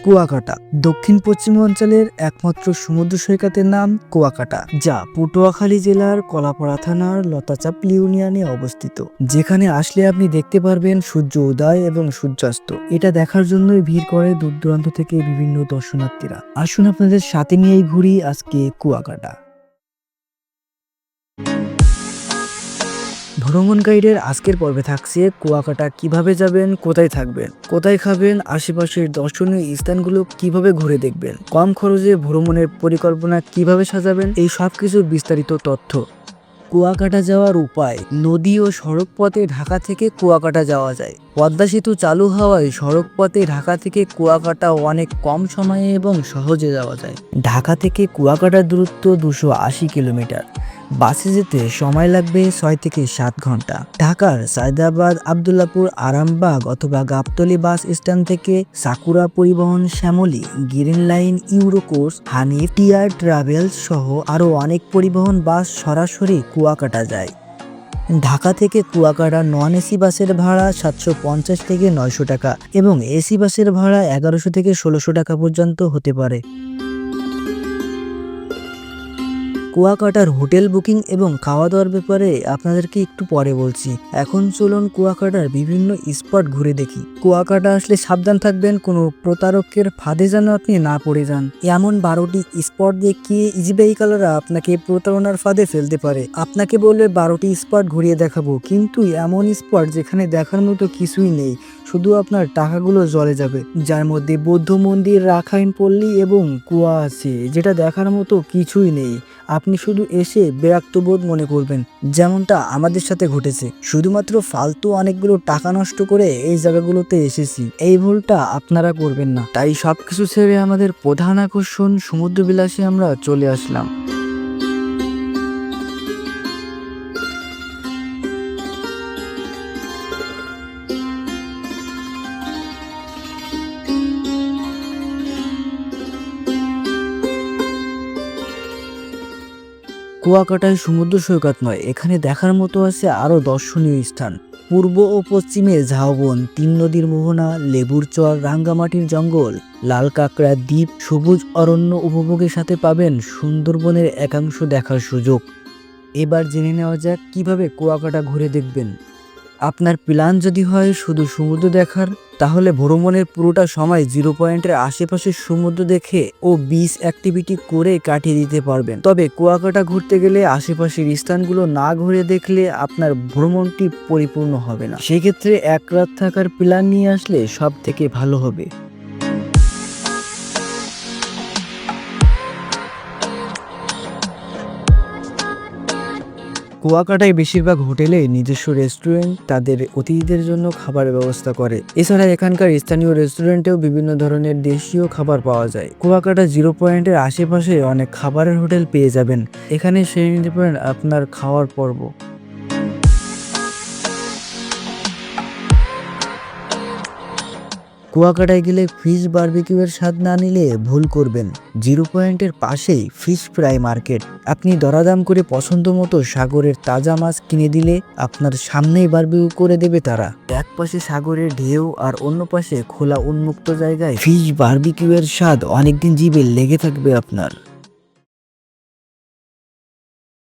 কুয়াকাটা দক্ষিণ পশ্চিম অঞ্চলের একমাত্র সমুদ্র সৈকতের নাম কুয়াকাটা, যা পটুয়াখালী জেলার কলাপাড়া থানার লতাচাপ ইউনিয়নে অবস্থিত। যেখানে আসলে আপনি দেখতে পারবেন সূর্য উদয় এবং সূর্যাস্ত। এটা দেখার জন্যই ভিড় করে দূর দূরান্ত থেকে বিভিন্ন দর্শনার্থীরা। আসুন আপনাদের সাথে নিয়েই ঘুরি আজকে কুয়াকাটা। ভ্রমণ গাইডের আজকের পর্বে থাকছে কুয়াকাটা কিভাবে যাবেন, কোথায় থাকবেন, কোথায় খাবেন, আশেপাশের দর্শনীয় স্থানগুলো কিভাবে ঘুরে দেখবেন, কম খরচে ভ্রমণের পরিকল্পনা কিভাবে সাজাবেন, এই সব কিছুর বিস্তারিত তথ্য। কুয়াকাটা যাওয়ার উপায়: নদী ও সড়ক পথে ঢাকা থেকে কুয়াকাটা যাওয়া যায়। পদ্মা সেতু চালু হওয়ায় সড়ক পথে ঢাকা থেকে কুয়াকাটা অনেক কম সময়ে এবং সহজে যাওয়া যায়। ঢাকা থেকে কুয়াকাটার দূরত্ব 280 কিলোমিটার। বাসে যেতে সময় লাগবে 6 থেকে 7 ঘন্টা। ঢাকার সায়দাবাদ, আবদুল্লাপুর, আরামবাগ অথবা গাবতলী বাস স্ট্যান্ড থেকে সাকুরা পরিবহন, শ্যামলী, গ্রিন লাইন, ইউরোকোর্স, হানিফ, টিআর ট্রাভেলস সহ আরও অনেক পরিবহন বাস সরাসরি কুয়াকাটা যায়। ঢাকা থেকে কুয়াকাটা নন এসি বাসের ভাড়া 750 থেকে 900 টাকা এবং এসি বাসের ভাড়া 1100 থেকে 1600 টাকা পর্যন্ত হতে পারে। কুয়াকাটার হোটেল বুকিং এবং খাওয়া দাওয়ার ব্যাপারে আপনাদেরকে একটু পরে বলছি। এখন চলুন কুয়াকাটার বিভিন্ন স্পট ঘুরে দেখি। কুয়াকাটা আসলে সাবধান থাকবেন, কোনো প্রতারকের ফাঁদে যেন আপনি না পড়ে যান। এমন 12টি স্পট দেখিয়ে ইজিবাইকাররা আপনাকে প্রতারণার ফাঁদে ফেলতে পারে। আপনাকে বলবে 12টি স্পট ঘুরিয়ে দেখাবো, কিন্তু এমন স্পট যেখানে দেখার মতো কিছুই নেই, শুধু আপনার টাকাগুলো জলে যাবে। যার মধ্যে বৌদ্ধ মন্দির, রাখাইন পল্লী এবং কুয়া আছে, যেটা দেখার মতো কিছুই নেই। আপনি শুধু এসে বিরক্তবোধ মনে করবেন, যেমনটা আমাদের সাথে ঘটেছে। শুধুমাত্র ফালতু অনেকগুলো টাকা নষ্ট করে এই জায়গাগুলোতে এসেছি, এই ভুলটা আপনারা করবেন না। তাই সবকিছু ছেড়ে আমাদের প্রধান আকর্ষণ সমুদ্র বিলাসে আমরা চলে আসলাম। কুয়াকাটায় সমুদ্র সৈকত নয়, এখানে দেখার মতো আছে আরও দর্শনীয় স্থান। পূর্ব ও পশ্চিমে ঝাউবন, 3 নদীর মোহনা, লেবুর চর, রাঙ্গামাটির জঙ্গল, লাল কাঁকড়া দ্বীপ, সবুজ অরণ্য উপভোগের সাথে পাবেন সুন্দরবনের একাংশ দেখার সুযোগ। এবার জেনে নেওয়া যাক কিভাবে কুয়াকাটা ঘুরে দেখবেন। আপনার প্ল্যান যদি হয় শুধু সমুদ্র দেখার, তাহলে ভ্রমণের পুরোটা সময় 0 পয়েন্টের আশেপাশে সমুদ্র দেখে ও বিচ অ্যাক্টিভিটি করে কাটিয়ে দিতে পারবেন। তবে কুয়াকাটা ঘুরতে গেলে আশেপাশের স্থানগুলো না ঘুরে দেখলে আপনার ভ্রমণটি পরিপূর্ণ হবে না। সেক্ষেত্রে 1 রাত থাকার প্ল্যান নিয়ে আসলে সব থেকে ভালো হবে। কুয়াকাটায় বেশিরভাগ হোটেলে নিজস্ব রেস্টুরেন্ট তাদের অতিথিদের জন্য খাবারের ব্যবস্থা করে। এছাড়া এখানকার স্থানীয় রেস্টুরেন্টেও বিভিন্ন ধরনের দেশীয় খাবার পাওয়া যায়। কুয়াকাটা 0 পয়েন্টের আশেপাশে অনেক খাবারের হোটেল পেয়ে যাবেন। এখানে সেরে নিতে পারেন আপনার খাওয়ার পর্ব। কুয়াকাটায় গেলে ফিশ বারবিকিউয়ের স্বাদ না নিলে ভুল করবেন। 0 পয়েন্টের পাশেই ফিশ ফ্রাই মার্কেট। আপনি দরাদাম করে পছন্দ মতো সাগরের তাজা মাছ কিনে দিলে আপনার সামনেই বারবিকিউ করে দেবে তারা। এক পাশে সাগরের ঢেউ আর অন্য পাশে খোলা উন্মুক্ত জায়গায় ফিশ বারবিকিউয়ের স্বাদ অনেকদিন জিভে লেগে থাকবে আপনার।